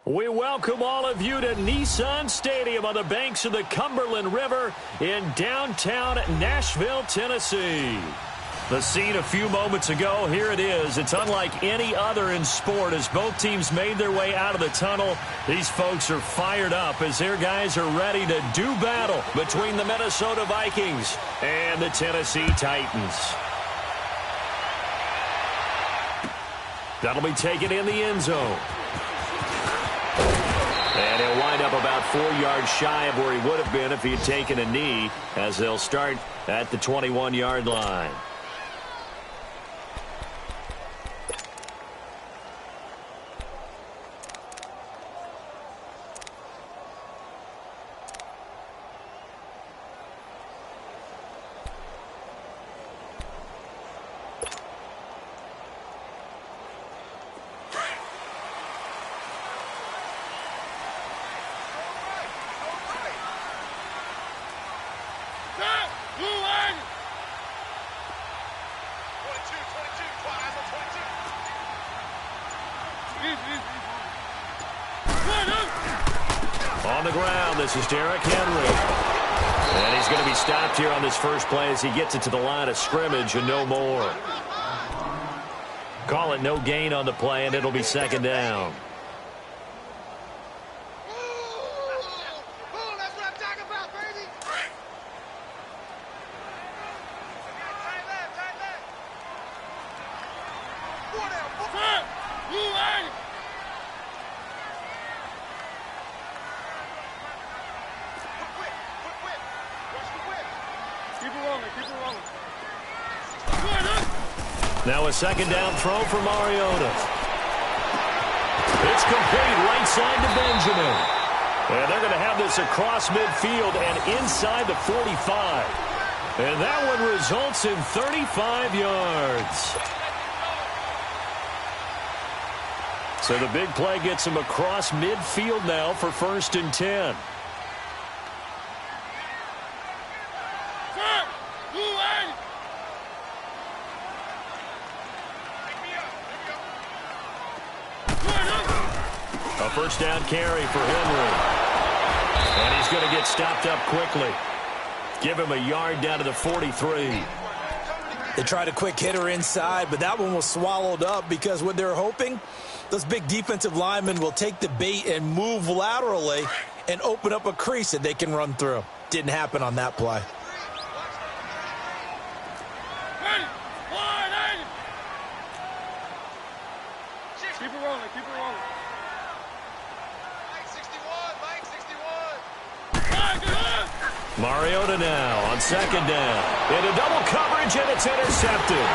We welcome all of you to Nissan Stadium on the banks of the Cumberland River in downtown Nashville, Tennessee. The scene a few moments ago, here it is. It's unlike any other in sport as both teams made their way out of the tunnel. These folks are fired up as their guys are ready to do battle between the Minnesota Vikings and the Tennessee Titans. That'll be taken in the end zone. And he'll wind up about 4 yards shy of where he would have been if he had taken a knee, as they'll start at the 21-yard line. On the ground, this is Derrick Henry. And he's going to be stopped here on this first play as he gets it to the line of scrimmage and no more. Call it no gain on the play, and it'll be second down. Now a second down throw for Mariota. It's complete right side to Benjamin. And they're going to have this across midfield and inside the 45. And that one results in 35 yards. So the big play gets him across midfield now for 1st and 10. A first down carry for Henry. And he's going to get stopped up quickly. Give him a yard down to the 43. They tried a quick hitter inside, but that one was swallowed up because what they're hoping, those big defensive linemen will take the bait and move laterally and open up a crease that they can run through. Didn't happen on that play. Keep it rolling, keep it rolling. Mariota now on second down. Into double coverage, and it's intercepted.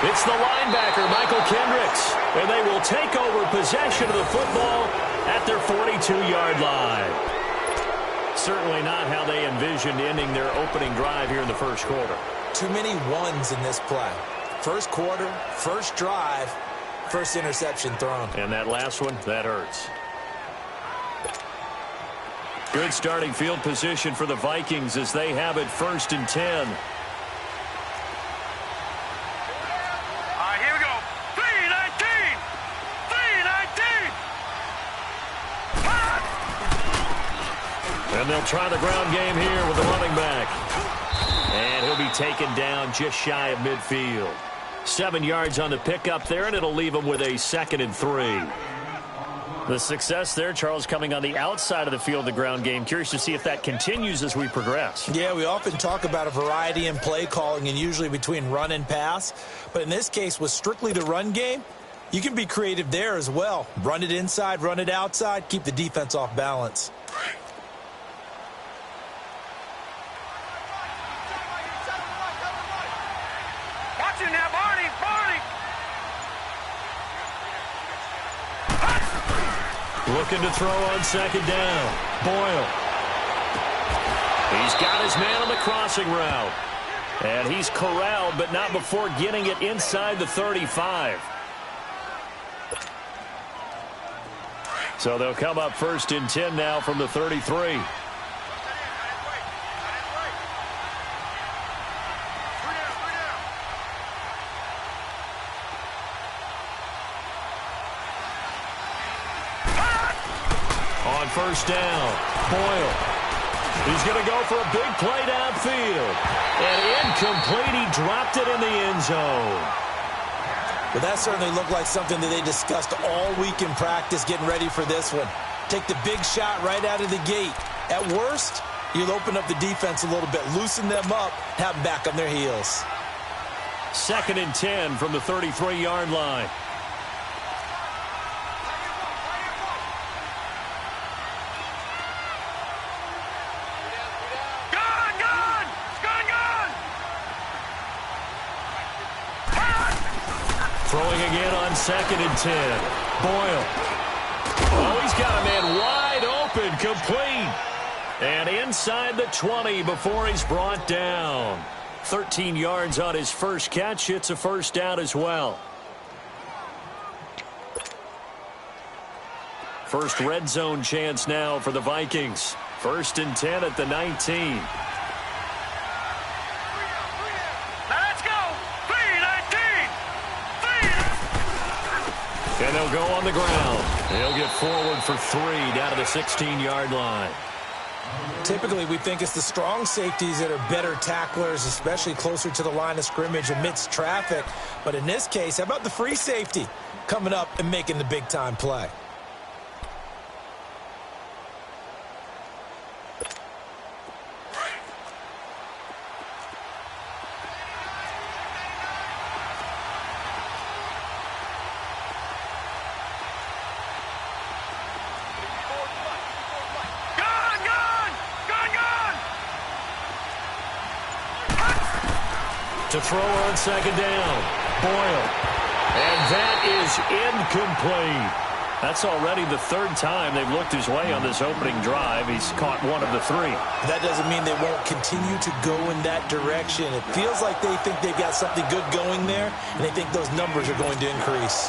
It's the linebacker, Michael Kendricks, and they will take over possession of the football at their 42-yard line. Certainly not how they envisioned ending their opening drive here in the first quarter. Too many ones in this play. First quarter, first drive, first interception thrown. And that last one, that hurts. Good starting field position for the Vikings as they have it 1st and 10. All right, here we go. 3-19! 3-19! And they'll try the ground game here with the running back. And he'll be taken down just shy of midfield. 7 yards on the pickup there, and it'll leave him with a 2nd and 3. The success there, Charles, coming on the outside of the field, the ground game. Curious to see if that continues as we progress. Yeah, we often talk about a variety in play calling and usually between run and pass. But in this case, with strictly the run game, you can be creative there as well. Run it inside, run it outside, keep the defense off balance. Watch it now, Barney! Barney! Looking to throw on second down. Boyle. He's got his man on the crossing route. And he's corralled, but not before getting it inside the 35. So they'll come up 1st and 10 now from the 33. first down. Boyle. He's going to go for a big play downfield. And incomplete. He dropped it in the end zone. Well, that certainly looked like something that they discussed all week in practice getting ready for this one. Take the big shot right out of the gate. At worst, you'll open up the defense a little bit, loosen them up, have them back on their heels. 2nd and 10 from the 33-yard line. Throwing again on 2nd and 10. Boyle. Oh, he's got a man wide open, complete. And inside the 20 before he's brought down. 13 yards on his first catch. It's a first down as well. First red zone chance now for the Vikings. 1st and 10 at the 19. And they'll go on the ground. They'll get forward for 3 down to the 16-yard line. Typically, we think it's the strong safeties that are better tacklers, especially closer to the line of scrimmage amidst traffic. But in this case, how about the free safety coming up and making the big-time play? To throw on 2nd down. Boyle. And that is incomplete. That's already the 3rd time they've looked his way on this opening drive. He's caught 1 of the 3. That doesn't mean they won't continue to go in that direction. It feels like they think they've got something good going there, and they think those numbers are going to increase.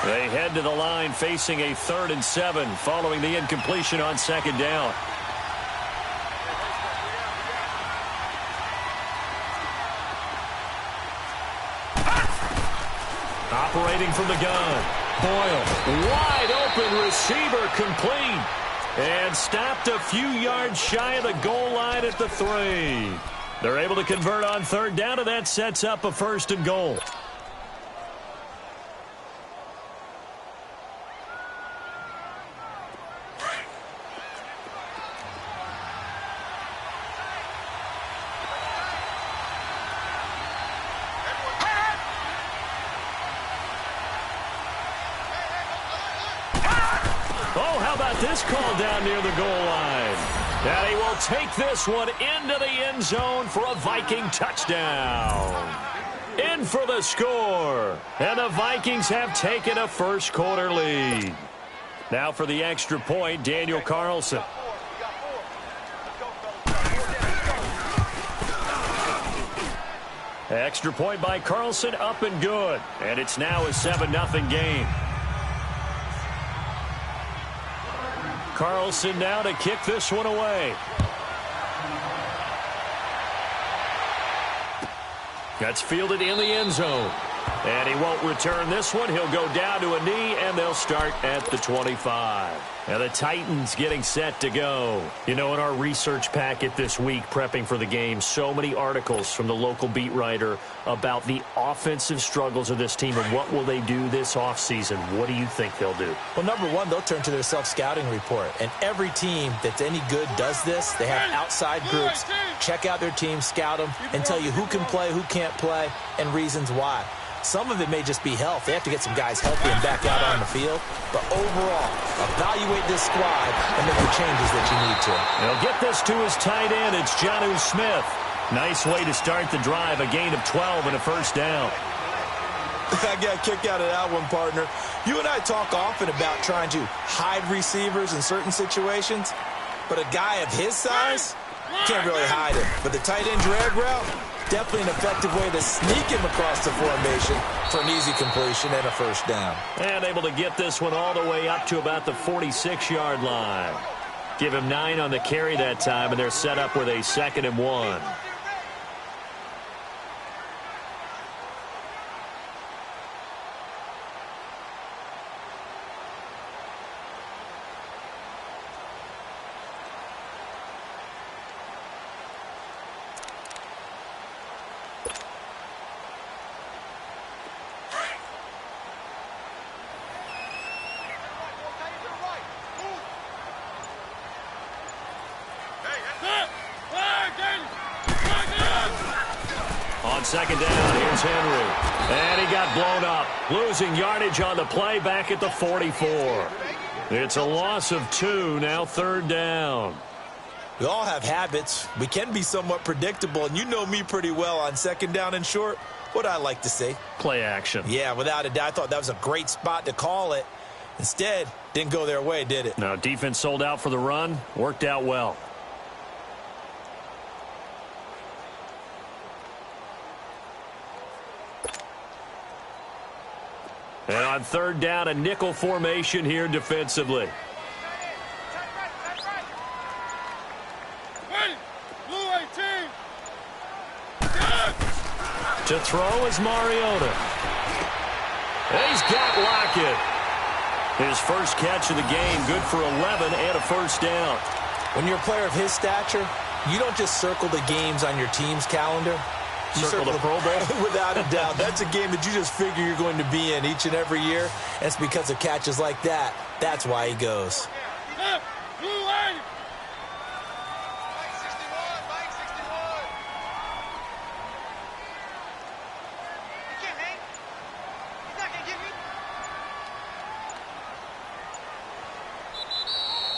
They head to the line facing a 3rd and 7 following the incompletion on 2nd down. Operating from the gun. Boyle. Wide open receiver, complete. And stopped a few yards shy of the goal line at the 3. They're able to convert on 3rd down, and that sets up a 1st and goal. This call down near the goal line. And he will take this one into the end zone for a Viking touchdown. In for the score. And the Vikings have taken a first-quarter lead. Now for the extra point, Daniel Carlson. Extra point by Carlson, up and good. And it's now a 7-0 game. Carlson now to kick this one away. That's fielded in the end zone. And he won't return this one. He'll go down to a knee, and they'll start at the 25. And the Titans getting set to go. You know, in our research packet this week, prepping for the game, so many articles from the local beat writer about the offensive struggles of this team and what will they do this offseason. What do you think they'll do? Well, number one, they'll turn to their self-scouting report. And every team that's any good does this. They have outside groups. Check out their team, scout them, and tell you who can play, who can't play, and reasons why. Some of it may just be health. They have to get some guys healthy and back out on the field. But overall, evaluate this squad and make the changes that you need to. He'll get this to his tight end. It's Jonnu Smith. Nice way to start the drive. A gain of 12 and a first down. I got a kick out of that one, partner. You and I talk often about trying to hide receivers in certain situations. But a guy of his size can't really hide it. But the tight end drag route, definitely an effective way to sneak him across the formation for an easy completion and a first down. And able to get this one all the way up to about the 46-yard line. Give him 9 on the carry that time, and they're set up with a 2nd and 1. second down. Here's Henry. And he got blown up. Losing yardage on the play back at the 44. It's a loss of 2, now third down. We all have habits. We can be somewhat predictable, and you know me pretty well on second down and short. What I like to say? Play action. Yeah, without a doubt. I thought that was a great spot to call it. Instead, didn't go their way, did it? No, defense sold out for the run. Worked out well. And on third down, a nickel formation here defensively. To throw is Mariota. He's got Lockett. His first catch of the game, good for 11 and a first down. When you're a player of his stature, you don't just circle the games on your team's calendar. You circle the Pro Bowl? Without a doubt. That's a game that you just figure you're going to be in each and every year. And it's because of catches like that. That's why he goes.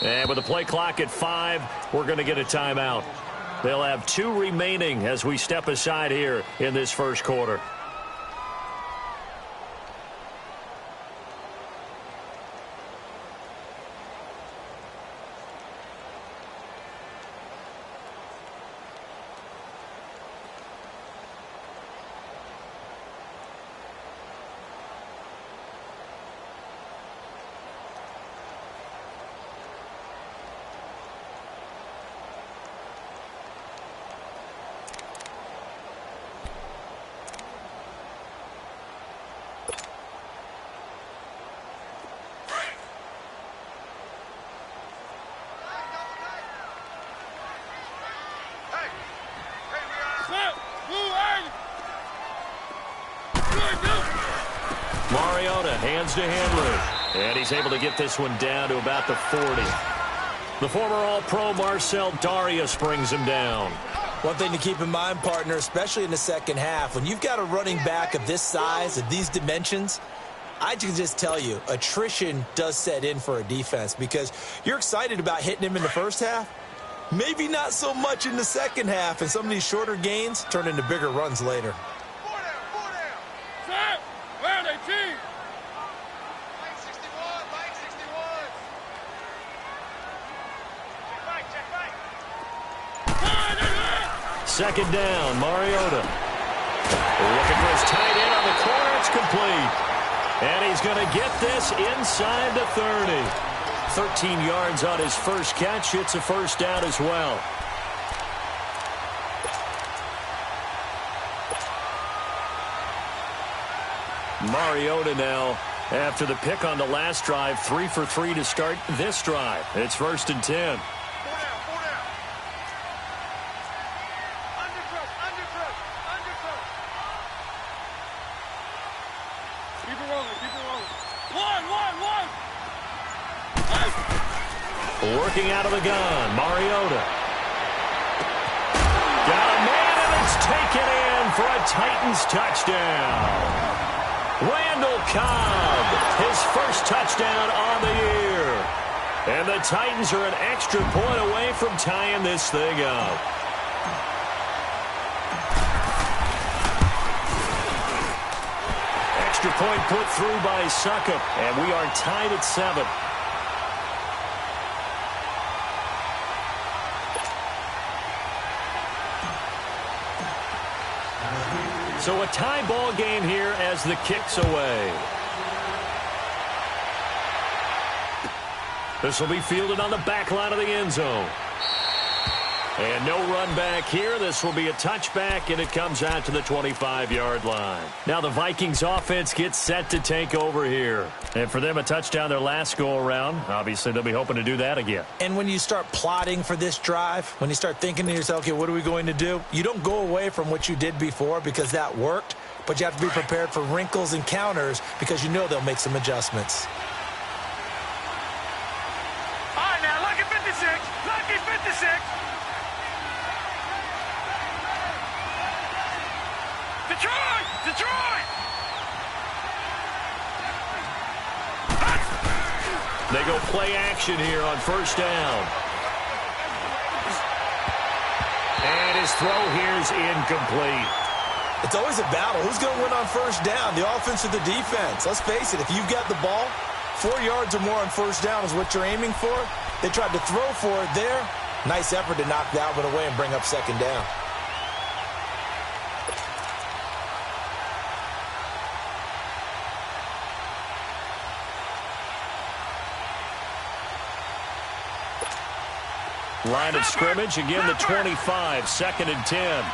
And with the play clock at 5, we're going to get a timeout. They'll have 2 remaining as we step aside here in this first quarter. Mariota hands to Henry. And he's able to get this one down to about the 40. The former All-Pro Marcel Darius brings him down. One thing to keep in mind, partner, especially in the second half, when you've got a running back of this size, of these dimensions, I can just tell you, attrition does set in for a defense because you're excited about hitting him in the first half. Maybe not so much in the second half, and some of these shorter gains turn into bigger runs later. Second down, Mariota. Looking for his tight end on the corner. It's complete. And he's going to get this inside the 30. 13 yards on his first catch. It's a first down as well. Mariota now, after the pick on the last drive, 3 for 3 to start this drive. It's 1st and 10. Working out of the gun, Mariota. Got a man, and it's taken in for a Titans touchdown. Randall Cobb, his first touchdown on the year. And the Titans are an extra point away from tying this thing up. Extra point put through by Succop, and we are tied at 7. So a tie ball game here as the kick's away. This will be fielded on the back line of the end zone. And no run back here. This will be a touchback, and it comes out to the 25-yard line. Now the Vikings offense gets set to take over here. And for them, a touchdown their last go-around. Obviously, they'll be hoping to do that again. And when you start plotting for this drive, when you start thinking to yourself, okay, what are we going to do? You don't go away from what you did before because that worked, but you have to be prepared for wrinkles and counters because you know they'll make some adjustments. All right, now, lucky 56. Lucky 56. 56. Detroit! Detroit! They go play action here on first down. And his throw here is incomplete. It's always a battle. Who's going to win on first down, the offense or the defense? Let's face it, if you've got the ball, 4 yards or more on first down is what you're aiming for. They tried to throw for it there. Nice effort to knock that one away and bring up second down. Line of scrimmage, again the 25, 2nd and 10.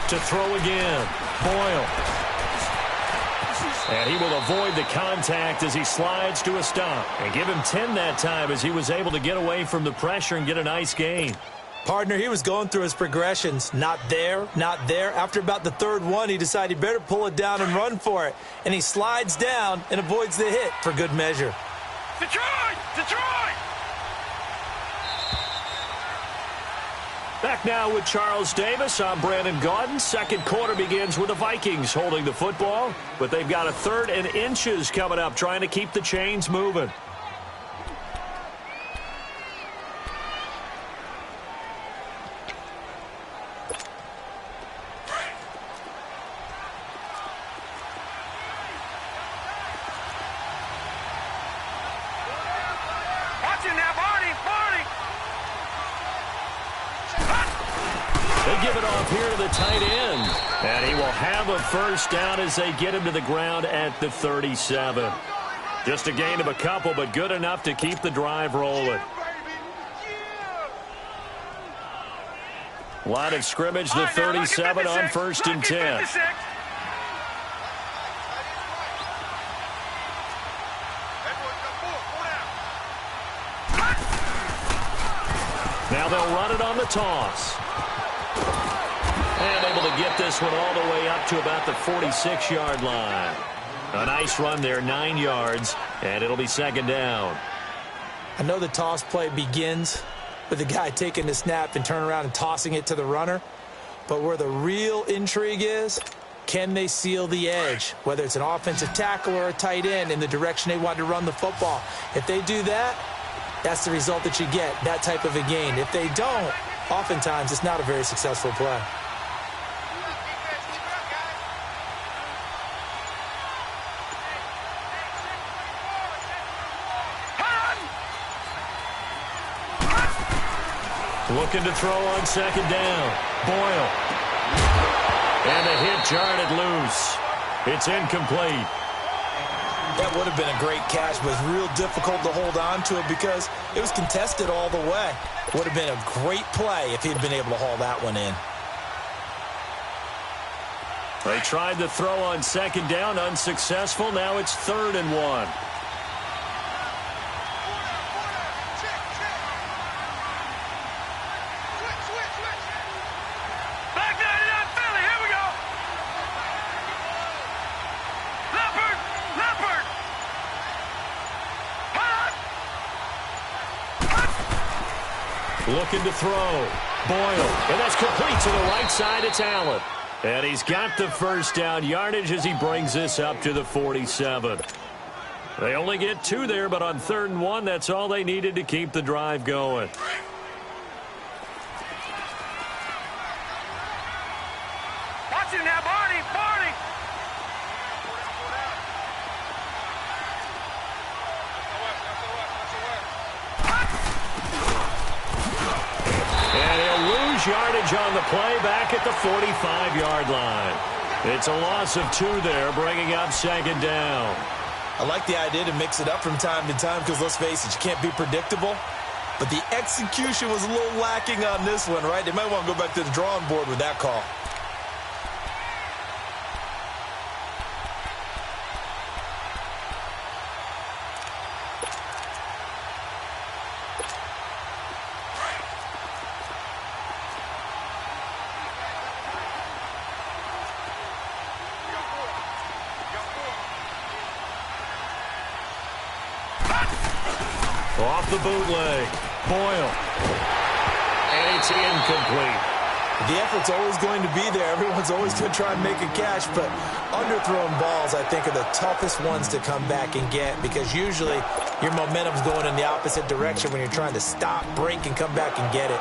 To throw again, Boyle. And he will avoid the contact as he slides to a stop. And give him 10 that time as he was able to get away from the pressure and get a nice gain. Partner, he was going through his progressions. Not there, not there. After about the third one, he decided he better pull it down and run for it. And he slides down and avoids the hit for good measure. Detroit! Detroit! Back now with Charles Davis. I'm Brandon Gaudin. Second quarter begins with the Vikings holding the football, but they've got a 3rd and inches coming up, trying to keep the chains moving. Give it off here to the tight end. And he will have a first down as they get him to the ground at the 37. Just a gain of a couple, but good enough to keep the drive rolling. Line of scrimmage, the 37 on 1st and 10. Now they'll run it on the toss. And able to get this one all the way up to about the 46-yard line. A nice run there, 9 yards, and it'll be 2nd down. I know the toss play begins with the guy taking the snap and turning around and tossing it to the runner. But where the real intrigue is, can they seal the edge, whether it's an offensive tackle or a tight end, in the direction they want to run the football? If they do that, that's the result that you get, that type of a gain. If they don't, oftentimes it's not a very successful play. Looking to throw on 2nd down. Boyle. And the hit jarred it loose. It's incomplete. That would have been a great catch, but it's real difficult to hold on to it because it was contested all the way. Would have been a great play if he'd been able to haul that one in. They tried to throw on 2nd down, unsuccessful. Now it's 3rd and 1. Looking to throw. Boyle. And that's complete to the right side. It's Allen. And he's got the first down yardage as he brings this up to the 47. They only get 2 there, but on 3rd and 1, that's all they needed to keep the drive going. Watch him now, Barney! Barney! And he'll lose yardage on the play back at the 45-yard line. It's a loss of 2 there, bringing up 2nd down. I like the idea to mix it up from time to time because, let's face it, you can't be predictable. But the execution was a little lacking on this one, right? They might want to go back to the drawing board with that call. Off the bootleg. Boyle. And it's incomplete. The effort's always going to be there. Everyone's always going to try and make a catch, but underthrown balls, I think, are the toughest ones to come back and get because usually your momentum's going in the opposite direction when you're trying to stop, break, and come back and get it.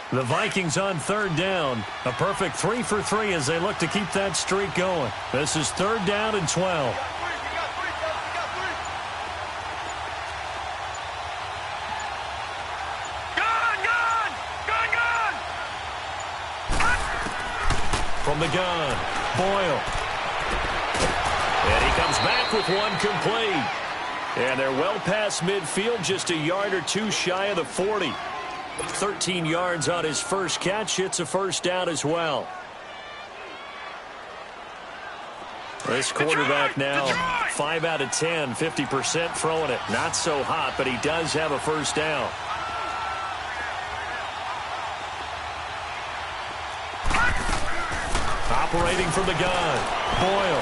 The Vikings on third down. A perfect 3 for 3 as they look to keep that streak going. This is third down and 12. From the gun, Boyle. And he comes back with one complete. And they're well past midfield, just a yard or two shy of the 40. 13 yards on his first catch. It's a first down as well. This quarterback now 5 out of 10, 50% throwing it. Not so hot, but he does have a first down. Operating from the gun, Boyle.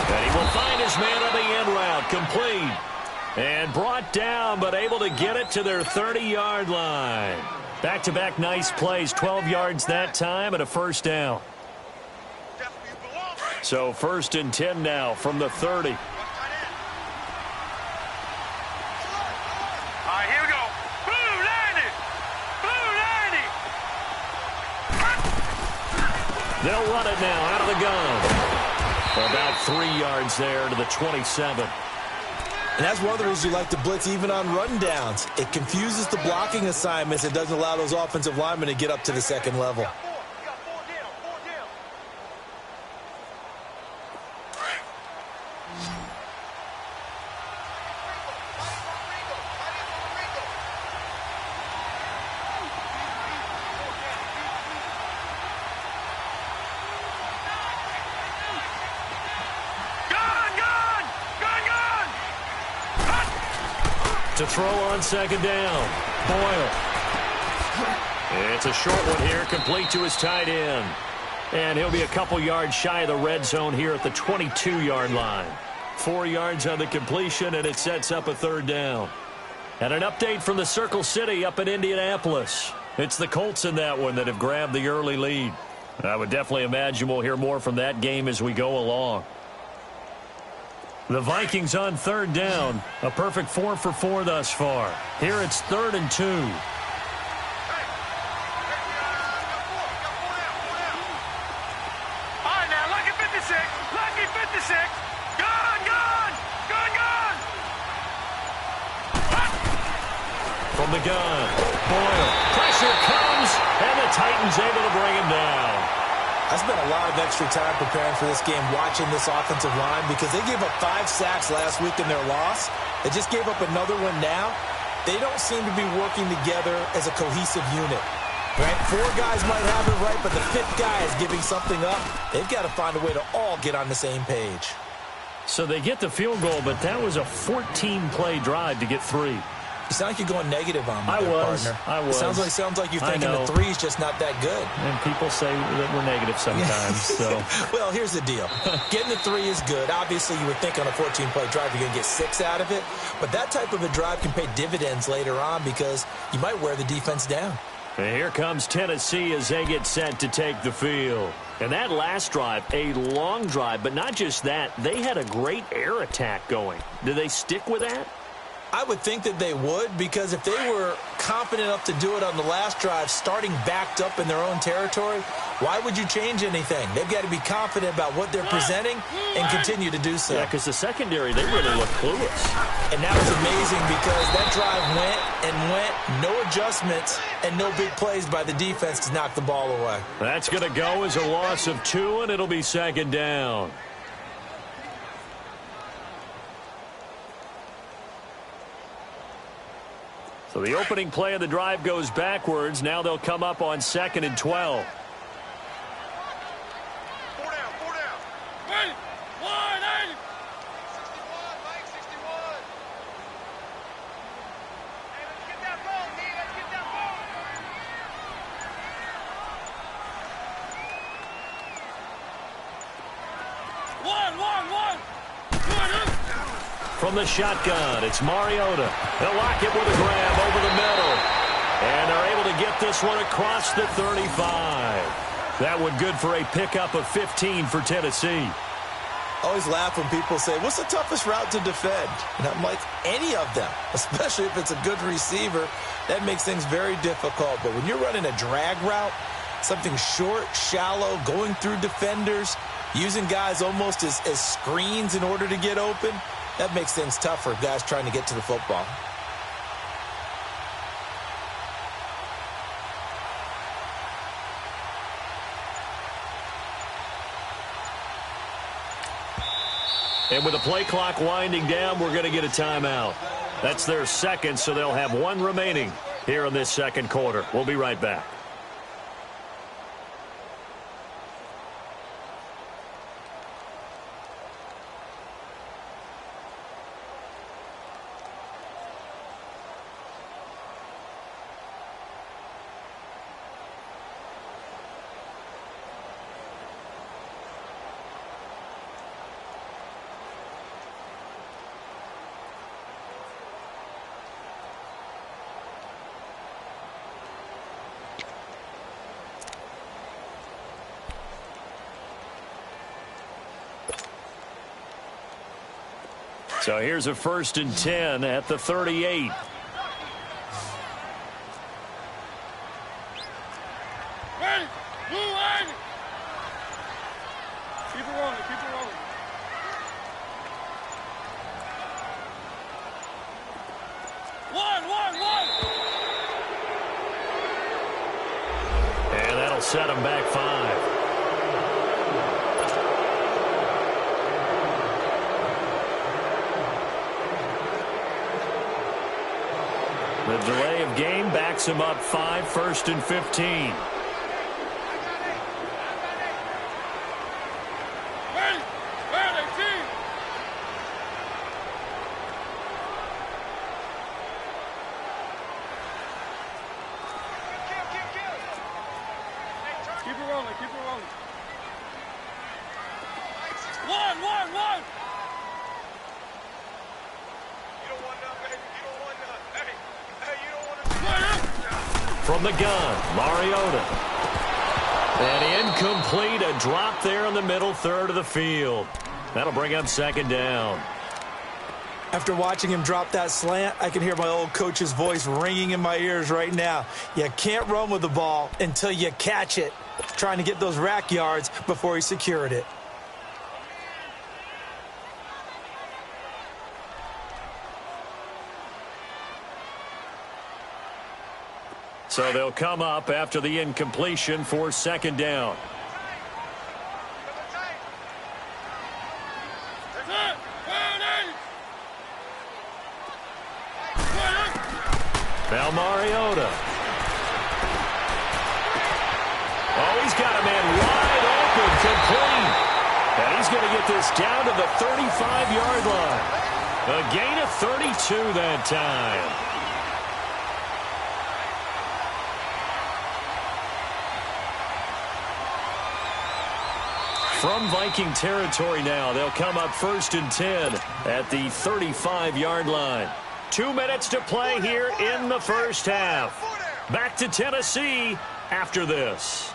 And he will find his man on the end route, complete. And brought down, but able to get it to their 30-yard line. Back-to-back nice plays, 12 yards that time, and a first down. So first and 10 now from the 30. All right, here we go. Blue Landy! Blue Landy! They'll run it now out of the gun. About 3 yards there to the 27. And that's one of the reasons you like to blitz even on rundowns. It confuses the blocking assignments. It doesn't allow those offensive linemen to get up to the second level. To throw on second down, Boyle. It's a short one here, complete to his tight end. And he'll be a couple yards shy of the red zone here at the 22-yard line. 4 yards on the completion, and it sets up a third down. And an update from the Circle City up in Indianapolis. It's the Colts in that one that have grabbed the early lead. I would definitely imagine we'll hear more from that game as we go along. The Vikings on third down. A perfect 4 for 4 thus far. Here it's 3rd and 2. All right, now, lucky 56. Lucky 56. Gun, gun, gun, gun. From the gun, Boyle. Pressure comes, and the Titans able to bring him down. I spent a lot of extra time preparing for this game, watching this offensive line, because they gave up 5 sacks last week in their loss. They just gave up another one now. They don't seem to be working together as a cohesive unit. Right? 4 guys might have it right, but the 5th guy is giving something up. They've got to find a way to all get on the same page. So they get the field goal, but that was a 14-play drive to get 3. You sound like you're going negative on me, partner. I was. Sounds like you're thinking the 3 is just not that good. And people say that we're negative sometimes. So, well, here's the deal. Getting the 3 is good. Obviously, you would think on a 14-play drive you're going to get 6 out of it. But that type of a drive can pay dividends later on because you might wear the defense down. And here comes Tennessee as they get set to take the field. And that last drive, a long drive, but not just that. They had a great air attack going. Do they stick with that? I would think that they would, because if they were confident enough to do it on the last drive, starting backed up in their own territory, why would you change anything? They've got to be confident about what they're presenting and continue to do so. Yeah, because the secondary, they really look clueless. And that was amazing because that drive went and went, no adjustments, and no big plays by the defense to knock the ball away. That's going to go as a loss of 2, and it'll be second down. So the opening play of the drive goes backwards. Now they'll come up on 2nd and 12. 4 down, 4 down. Wait, 180. 61, Mike, 61. Hey, let's get that ball, D. Let's get that ball. from the shotgun. It's Mariota. They'll lock it with a grab over the middle. And they're able to get this one across the 35. That one good for a pickup of 15 for Tennessee. Always laugh when people say, what's the toughest route to defend? And I'm like, any of them, especially if it's a good receiver. That makes things very difficult. But when you're running a drag route, something short, shallow, going through defenders, using guys almost as screens in order to get open, that makes things tough for guys trying to get to the football. And with the play clock winding down, we're going to get a timeout. That's their second, so they'll have one remaining here in this second quarter. We'll be right back. So here's a 1st and 10 at the 38. Ready? Move on! Keep it rolling, keep it rolling. One! And that'll set them back 5. The delay of game backs him up 5, 1st and 15. Keep it rolling, keep it rolling. One! You don't want none, baby. You don't want none. Hey, you don't want to... From the gun, Mariota. And incomplete, a drop there in the middle third of the field. That'll bring up 2nd down. After watching him drop that slant, I can hear my old coach's voice ringing in my ears right now. You can't run with the ball until you catch it. Trying to get those rack yards before he secured it. So they'll come up after the incompletion for 2nd down. Now Mariota. Oh, he's got a man wide open, complete. And he's going to get this down to the 35-yard line. A gain of 32 that time. From Viking territory now, they'll come up 1st and 10 at the 35-yard line. 2 minutes to play here in the first half. Back to Tennessee after this.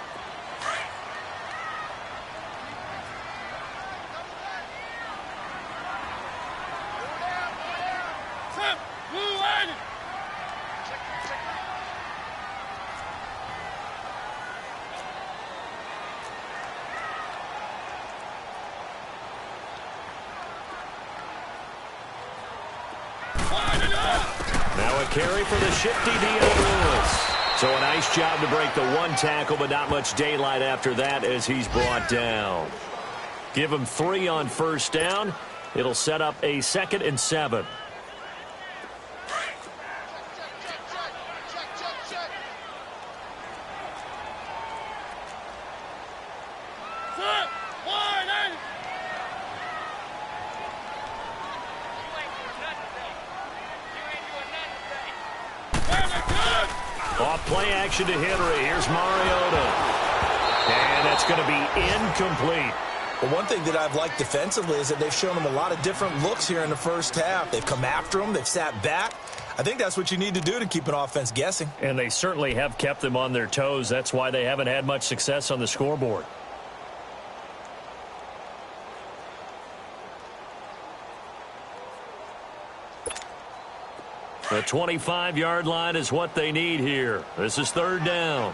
Now a carry for the shifty Lewis. So a nice job to break the one tackle, but not much daylight after that as he's brought down. Give him 3 on 1st down. It'll set up a 2nd and 7. Off play action to Henry. Here's Mariota. And that's going to be incomplete. Well, one thing that I've liked defensively is that they've shown him a lot of different looks here in the first half. They've come after him. They've sat back. I think that's what you need to do to keep an offense guessing. And they certainly have kept them on their toes. That's why they haven't had much success on the scoreboard. The 25-yard line is what they need here. This is third down.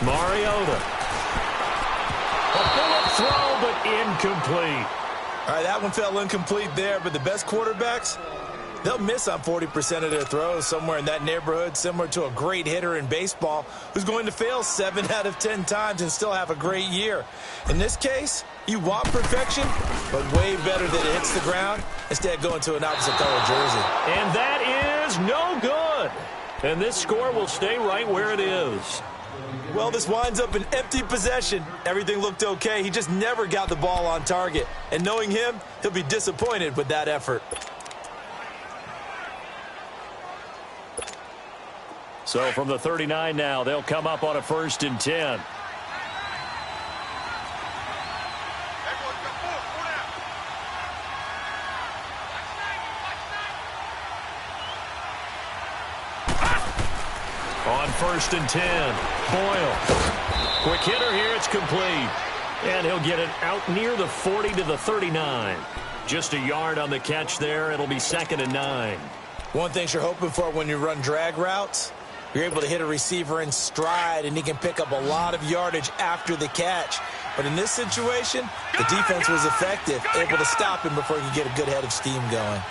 Mariota. A bullet throw, but incomplete. All right, that one fell incomplete there, but the best quarterbacks, they'll miss on 40% of their throws, somewhere in that neighborhood, similar to a great hitter in baseball who's going to fail 7 out of 10 times and still have a great year. In this case, you want perfection, but way better that it hits the ground instead of going to an opposite color jersey. And that is no good. And this score will stay right where it is. Well, this winds up an empty possession. Everything looked okay. He just never got the ball on target. And knowing him, he'll be disappointed with that effort. So from the 39 now, they'll come up on a 1st and 10. On 1st and 10, Boyle. Quick hitter here, it's complete. And he'll get it out near the 40 to the 39. Just a yard on the catch there. It'll be 2nd and 9. One thing you're hoping for when you run drag routes, you're able to hit a receiver in stride, and he can pick up a lot of yardage after the catch. But in this situation, the defense was effective, able to stop him before he could get a good head of steam going.